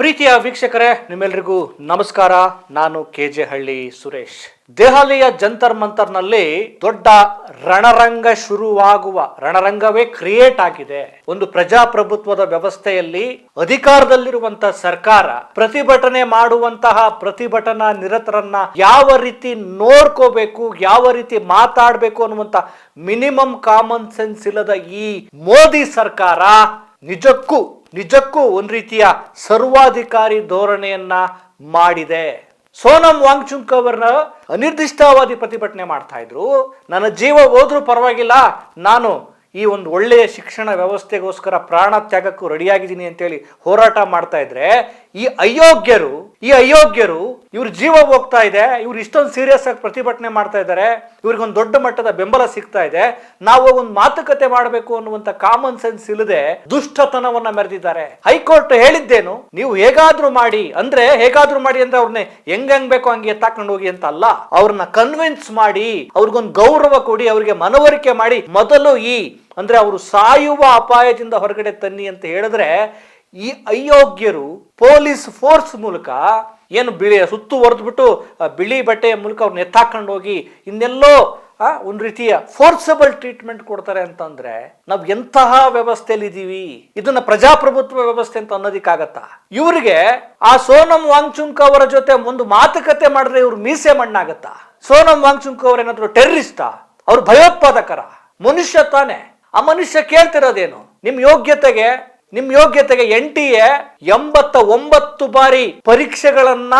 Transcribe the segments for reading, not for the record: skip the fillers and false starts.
ಪ್ರೀತಿಯ ವೀಕ್ಷಕರೇ, ನಿಮ್ಮೆಲ್ಲರಿಗೂ ನಮಸ್ಕಾರ. ನಾನು ಕೆಜೆ ಹಳ್ಳಿ ಸುರೇಶ್. ದೆಹಲಿಯ ಜಂತರ್ ಮಂತರ್ನಲ್ಲಿ ದೊಡ್ಡ ರಣರಂಗವೇ ಕ್ರಿಯೇಟ್ ಆಗಿದೆ. ಒಂದು ಪ್ರಜಾಪ್ರಭುತ್ವದ ವ್ಯವಸ್ಥೆಯಲ್ಲಿ ಅಧಿಕಾರದಲ್ಲಿರುವಂತಹ ಸರ್ಕಾರ ಪ್ರತಿಭಟನೆ ಮಾಡುವಂತಹ ಪ್ರತಿಭಟನಾ ನಿರತರನ್ನ ಯಾವ ರೀತಿ ನೋಡ್ಕೋಬೇಕು, ಯಾವ ರೀತಿ ಮಾತಾಡಬೇಕು ಅನ್ನುವಂತ ಮಿನಿಮಮ್ ಕಾಮನ್ ಸೆನ್ಸ್ ಇಲ್ಲದ ಈ ಮೋದಿ ಸರ್ಕಾರ ನಿಜಕ್ಕೂ ಒಂದು ರೀತಿಯ ಸರ್ವಾಧಿಕಾರಿ ಧೋರಣೆಯನ್ನ ಮಾಡಿದೆ. ಸೋನಂ ವಾಂಗ್ಚುಕ್ ಅವರನ್ನ ಅನಿರ್ದಿಷ್ಟಾವಧಿ ಪ್ರತಿಭಟನೆ ಮಾಡ್ತಾ ಇದ್ರು. ನನ್ನ ಜೀವ ಹೋದ್ರೂ ಪರವಾಗಿಲ್ಲ, ನಾನು ಈ ಒಂದು ಒಳ್ಳೆಯ ಶಿಕ್ಷಣ ವ್ಯವಸ್ಥೆಗೋಸ್ಕರ ಪ್ರಾಣ ತ್ಯಾಗಕ್ಕೂ ರೆಡಿಯಾಗಿದ್ದೀನಿ ಅಂತೇಳಿ ಹೋರಾಟ ಮಾಡ್ತಾ ಇದ್ರೆ, ಈ ಅಯೋಗ್ಯರು ಇವ್ರ ಜೀವ ಹೋಗ್ತಾ ಇದೆ, ಇವ್ರು ಇಷ್ಟೊಂದು ಸೀರಿಯಸ್ ಆಗಿ ಪ್ರತಿಭಟನೆ ಮಾಡ್ತಾ ಇದ್ದಾರೆ, ಇವ್ರಿಗೊಂದು ದೊಡ್ಡ ಮಟ್ಟದ ಬೆಂಬಲ ಸಿಗ್ತಾ ಇದೆ, ನಾವು ಒಂದು ಮಾತುಕತೆ ಮಾಡಬೇಕು ಅನ್ನುವಂತ ಕಾಮನ್ ಸೆನ್ಸ್ ಇಲ್ಲದೆ ದುಷ್ಟತನವನ್ನ ಮೆರೆದಿದ್ದಾರೆ. ಹೈಕೋರ್ಟ್ ಹೇಳಿದ್ದೇನು, ನೀವು ಹೇಗಾದ್ರೂ ಮಾಡಿ ಅಂದ್ರೆ ಅವ್ರನ್ನ ಹೆಂಗ್ ಬೇಕೋ ಹಂಗೆ ಎತ್ತಾಕೊಂಡು ಹೋಗಿ ಅಂತ ಅಲ್ಲ, ಅವ್ರನ್ನ ಕನ್ವಿನ್ಸ್ ಮಾಡಿ, ಅವ್ರಿಗೊಂದು ಗೌರವ ಕೊಡಿ, ಅವ್ರಿಗೆ ಮನವರಿಕೆ ಮಾಡಿ, ಮೊದಲು ಅಂದ್ರೆ ಅವರು ಸಾಯುವ ಅಪಾಯದಿಂದ ಹೊರಗಡೆ ತನ್ನಿ ಅಂತ ಹೇಳಿದ್ರೆ, ಈ ಅಯೋಗ್ಯರು ಪೊಲೀಸ್ ಫೋರ್ಸ್ ಮೂಲಕ ಏನು ಸುತ್ತುವರೆದ್ಬಿಟ್ಟು ಬಿಳಿ ಬಟ್ಟೆಯ ಮೂಲಕ ಅವ್ರನ್ನ ಎತ್ತಾಕೊಂಡು ಹೋಗಿ ಇನ್ನೆಲ್ಲೋ ಒಂದು ರೀತಿಯ ಫೋರ್ಸಬಲ್ ಟ್ರೀಟ್ಮೆಂಟ್ ಕೊಡ್ತಾರೆ ಅಂತಂದ್ರೆ ನಾವ್ ಎಂತಹ ವ್ಯವಸ್ಥೆಯಲ್ಲಿ ಇದೀವಿ? ಇದನ್ನ ಪ್ರಜಾಪ್ರಭುತ್ವ ವ್ಯವಸ್ಥೆ ಅಂತ ಅನ್ನೋದಿಕ್ಕಾಗತ್ತಾ? ಇವರಿಗೆ ಆ ಸೋನಂ ವಾಂಗ್ಚುಕ್ ಅವರ ಜೊತೆ ಒಂದು ಮಾತುಕತೆ ಮಾಡಿದ್ರೆ ಇವ್ರು ಮೀಸೆ ಮಣ್ಣಾಗತ್ತಾ? ಸೋನಂ ವಾಂಗ್ಚುಕ್ ಅವರೇನಾದ್ರು ಟೆರರಿಸ್ಟಾ? ಅವ್ರು ಭಯೋತ್ಪಾದಕರ? ಮನುಷ್ಯ ತಾನೆ. ಆ ಮನುಷ್ಯ ಕೇಳ್ತಿರೋದೇನು? ನಿಮ್ ಯೋಗ್ಯತೆಗೆ NTA 89 ಬಾರಿ ಪರೀಕ್ಷೆಗಳನ್ನ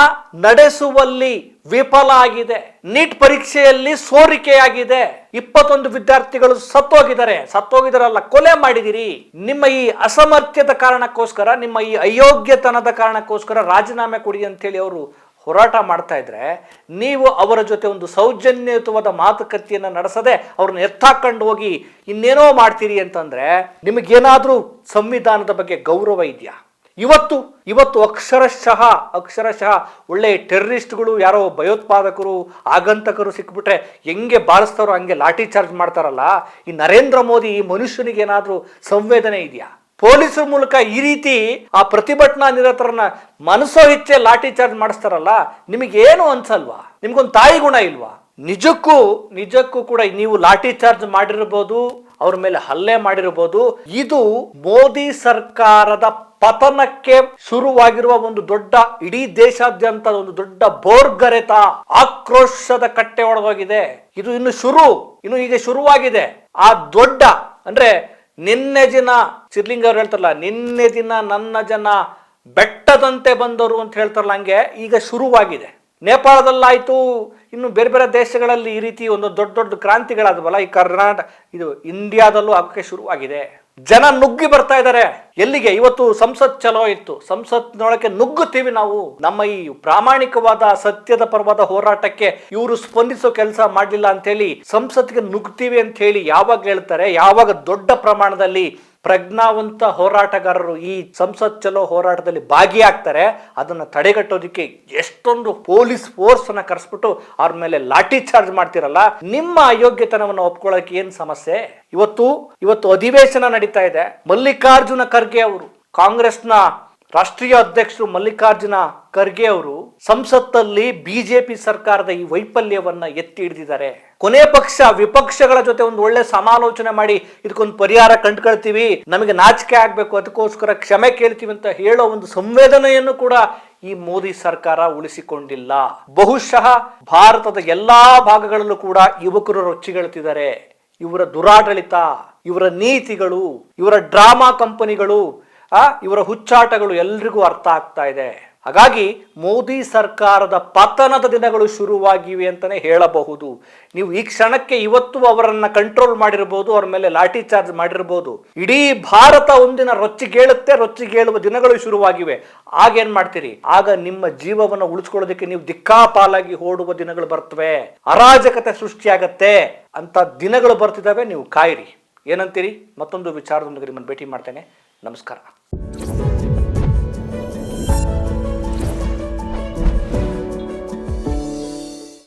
ನಡೆಸುವಲ್ಲಿ ವಿಫಲ ಆಗಿದೆ. ನೀಟ್ ಪರೀಕ್ಷೆಯಲ್ಲಿ ಸೋರಿಕೆಯಾಗಿದೆ. 21 ವಿದ್ಯಾರ್ಥಿಗಳು ಸತ್ತೋಗಿದಾರಲ್ಲ, ಕೊಲೆ ಮಾಡಿದಿರಿ. ನಿಮ್ಮ ಈ ಅಸಮರ್ಥ್ಯದ ಕಾರಣಕ್ಕೋಸ್ಕರ, ನಿಮ್ಮ ಈ ಅಯೋಗ್ಯತನದ ಕಾರಣಕ್ಕೋಸ್ಕರ ರಾಜೀನಾಮೆ ಕೊಡಿ ಅಂತೇಳಿ ಅವರು ಹೋರಾಟ ಮಾಡ್ತಾ ಇದ್ರೆ, ನೀವು ಅವರ ಜೊತೆ ಒಂದು ಸೌಜನ್ಯಯುತವಾದ ಮಾತುಕತೆಯನ್ನು ನಡೆಸದೆ ಅವ್ರನ್ನ ಎತ್ತಾಕೊಂಡು ಹೋಗಿ ಇನ್ನೇನೋ ಮಾಡ್ತೀರಿ ಅಂತಂದ್ರೆ, ನಿಮಗೇನಾದ್ರೂ ಸಂವಿಧಾನದ ಬಗ್ಗೆ ಗೌರವ ಇದೆಯಾ? ಇವತ್ತು ಅಕ್ಷರಶಃ ಒಳ್ಳೆ ಟೆರರಿಸ್ಟ್ಗಳು, ಯಾರೋ ಭಯೋತ್ಪಾದಕರು, ಆಗಂತಕರು ಸಿಕ್ಬಿಟ್ರೆ ಹೆಂಗೆ ಬಾಳಿಸ್ತಾರೋ ಹಂಗೆ ಲಾಠಿ ಚಾರ್ಜ್ ಮಾಡ್ತಾರಲ್ಲ, ಈ ನರೇಂದ್ರ ಮೋದಿ ಈ ಮನುಷ್ಯನಿಗೆ ಏನಾದ್ರೂ ಸಂವೇದನೆ ಇದೆಯಾ? ಪೊಲೀಸರ ಮೂಲಕ ಈ ರೀತಿ ಆ ಪ್ರತಿಭಟನಾ ನಿರತರನ್ನ ಮನಸೋ ಇಚ್ಛೆ ಲಾಠಿ ಚಾರ್ಜ್ ಮಾಡಿಸ್ತಾರಲ್ಲ, ನಿಮಗೇನು ಅನ್ಸಲ್ವಾ? ನಿಮ್ಗೊಂದು ತಾಯಿ ಗುಣ ಇಲ್ವಾ? ನಿಜಕ್ಕೂ ಕೂಡ ನೀವು ಲಾಠಿ ಚಾರ್ಜ್ ಮಾಡಿರ್ಬೋದು, ಅವ್ರ ಮೇಲೆ ಹಲ್ಲೆ ಮಾಡಿರ್ಬೋದು. ಇದು ಮೋದಿ ಸರ್ಕಾರದ ಪತನಕ್ಕೆ ಶುರುವಾಗಿರುವ ಒಂದು ದೊಡ್ಡ, ಇಡೀ ದೇಶಾದ್ಯಂತ ಒಂದು ದೊಡ್ಡ ಬೋರ್ಗರೆತ ಆಕ್ರೋಶದ ಕಟ್ಟೆ ಒಳಗೋಗಿದೆ. ಇದು ಇನ್ನು ಈಗ ಶುರುವಾಗಿದೆ. ಆ ದೊಡ್ಡ ಅಂದ್ರೆ ನಿನ್ನೆ ದಿನ ಸಿದ್ಲಿಂಗ ಅವ್ರು ಹೇಳ್ತಾರಲ್ಲ, ನಿನ್ನೆ ದಿನ ನನ್ನ ಜನ ಬೆಟ್ಟದಂತೆ ಬಂದರು ಅಂತ ಹೇಳ್ತಾರಲ್ಲ, ಹಂಗೆ ಈಗ ಶುರುವಾಗಿದೆ. ನೇಪಾಳದಲ್ಲಾಯ್ತು, ಇನ್ನು ಬೇರೆ ದೇಶಗಳಲ್ಲಿ ಈ ರೀತಿ ಒಂದು ದೊಡ್ಡ ಕ್ರಾಂತಿಗಳಾದವಲ್ಲ, ಈ ಇದು ಇಂಡಿಯಾದಲ್ಲೂ ಆಗೋಕ್ಕೆ ಶುರುವಾಗಿದೆ. ಜನ ನುಗ್ಗಿ ಬರ್ತಾ ಇದ್ದಾರೆ. ಎಲ್ಲಿಗೆ? ಇವತ್ತು ಸಂಸತ್ ಚಲೋ ಇತ್ತು, ಸಂಸತ್ನೊಳಗೆ ನುಗ್ಗುತ್ತೀವಿ ನಾವು. ನಮ್ಮ ಈ ಪ್ರಾಮಾಣಿಕವಾದ ಸತ್ಯದ ಪರವಾದ ಹೋರಾಟಕ್ಕೆ ಇವರು ಸ್ಪಂದಿಸೋ ಕೆಲಸ ಮಾಡಲಿಲ್ಲ ಅಂತ ಹೇಳಿ ಸಂಸತ್ಗೆ ನುಗ್ತೀವಿ ಅಂತ ಹೇಳಿ ಯಾವಾಗ ಹೇಳ್ತಾರೆ, ಯಾವಾಗ ದೊಡ್ಡ ಪ್ರಮಾಣದಲ್ಲಿ ಪ್ರಜ್ಞಾವಂತ ಹೋರಾಟಗಾರರು ಈ ಸಂಸತ್ ಚಲೋ ಹೋರಾಟದಲ್ಲಿ ಭಾಗಿಯಾಗ್ತಾರೆ, ಅದನ್ನ ತಡೆಗಟ್ಟೋದಕ್ಕೆ ಎಷ್ಟೊಂದು ಪೊಲೀಸ್ ಫೋರ್ಸ್ ಅನ್ನ ಕರೆಸ್ಬಿಟ್ಟು ಅವ್ರ ಮೇಲೆ ಲಾಠಿ ಚಾರ್ಜ್ ಮಾಡ್ತಿರಲ್ಲ, ನಿಮ್ಮ ಅಯೋಗ್ಯತನವನ್ನು ಒಪ್ಕೊಳ್ಳೋಕೆ ಏನ್ ಸಮಸ್ಯೆ? ಇವತ್ತು ಅಧಿವೇಶನ ನಡೀತಾ ಇದೆ. ಮಲ್ಲಿಕಾರ್ಜುನ ಖರ್ಗೆ ಅವರು, ಕಾಂಗ್ರೆಸ್ನ ರಾಷ್ಟ್ರೀಯ ಅಧ್ಯಕ್ಷರು ಮಲ್ಲಿಕಾರ್ಜುನ ಖರ್ಗೆ ಅವರು ಸಂಸತ್ತಲ್ಲಿ ಬಿಜೆಪಿ ಸರ್ಕಾರದ ಈ ವೈಫಲ್ಯವನ್ನ ಎತ್ತಿ ಹಿಡಿದಿದ್ದಾರೆ. ಕೊನೆ ಪಕ್ಷ ವಿಪಕ್ಷಗಳ ಜೊತೆ ಒಂದು ಒಳ್ಳೆ ಸಮಾಲೋಚನೆ ಮಾಡಿ ಇದಕ್ಕೊಂದು ಪರಿಹಾರ ಕಂಡುಕೊಳ್ತೀವಿ, ನಮಗೆ ನಾಚಿಕೆ ಆಗ್ಬೇಕು, ಅದಕ್ಕೋಸ್ಕರ ಕ್ಷಮೆ ಕೇಳ್ತೀವಿ ಅಂತ ಹೇಳೋ ಒಂದು ಸಂವೇದನೆಯನ್ನು ಕೂಡ ಈ ಮೋದಿ ಸರ್ಕಾರ ಉಳಿಸಿಕೊಂಡಿಲ್ಲ. ಬಹುಶಃ ಭಾರತದ ಎಲ್ಲಾ ಭಾಗಗಳಲ್ಲೂ ಕೂಡ ಯುವಕರು ರೊಚ್ಚಿಗೆಳ್ತಿದ್ದಾರೆ. ಇವರ ದುರಾಡಳಿತ, ಇವರ ನೀತಿಗಳು, ಇವರ ಡ್ರಾಮಾ ಕಂಪನಿಗಳು, ಇವರ ಹುಚ್ಚಾಟಗಳು ಎಲ್ರಿಗೂ ಅರ್ಥ ಆಗ್ತಾ ಇದೆ. ಹಾಗಾಗಿ ಮೋದಿ ಸರ್ಕಾರದ ಪತನದ ದಿನಗಳು ಶುರುವಾಗಿವೆ ಅಂತಾನೆ ಹೇಳಬಹುದು. ನೀವು ಈ ಕ್ಷಣಕ್ಕೆ ಇವತ್ತು ಅವರನ್ನ ಕಂಟ್ರೋಲ್ ಮಾಡಿರಬಹುದು, ಅವರ ಮೇಲೆ ಲಾಠಿ ಚಾರ್ಜ್ ಮಾಡಿರಬಹುದು. ಇಡೀ ಭಾರತ ಒಂದಿನ ರೊಚ್ಚಿಗೇಳುವ ದಿನಗಳು ಶುರುವಾಗಿವೆ. ಆಗೇನ್ ಮಾಡ್ತೀರಿ? ಆಗ ನಿಮ್ಮ ಜೀವವನ್ನು ಉಳಿಸ್ಕೊಳ್ಳೋದಕ್ಕೆ ನೀವು ದಿಕ್ಕಾಪಾಲಾಗಿ ಓಡುವ ದಿನಗಳು ಬರ್ತವೆ, ಅರಾಜಕತೆ ಸೃಷ್ಟಿಯಾಗತ್ತೆ ಅಂತ ದಿನಗಳು ಬರ್ತಿದ್ದಾವೆ. ನೀವು ಕಾಯಿರಿ. ಏನಂತೀರಿ? ಮತ್ತೊಂದು ವಿಚಾರದೊಂದಿಗೆ ನಿಮ್ಮನ್ನು ಭೇಟಿ ಮಾಡ್ತೇನೆ. ನಮಸ್ಕಾರ.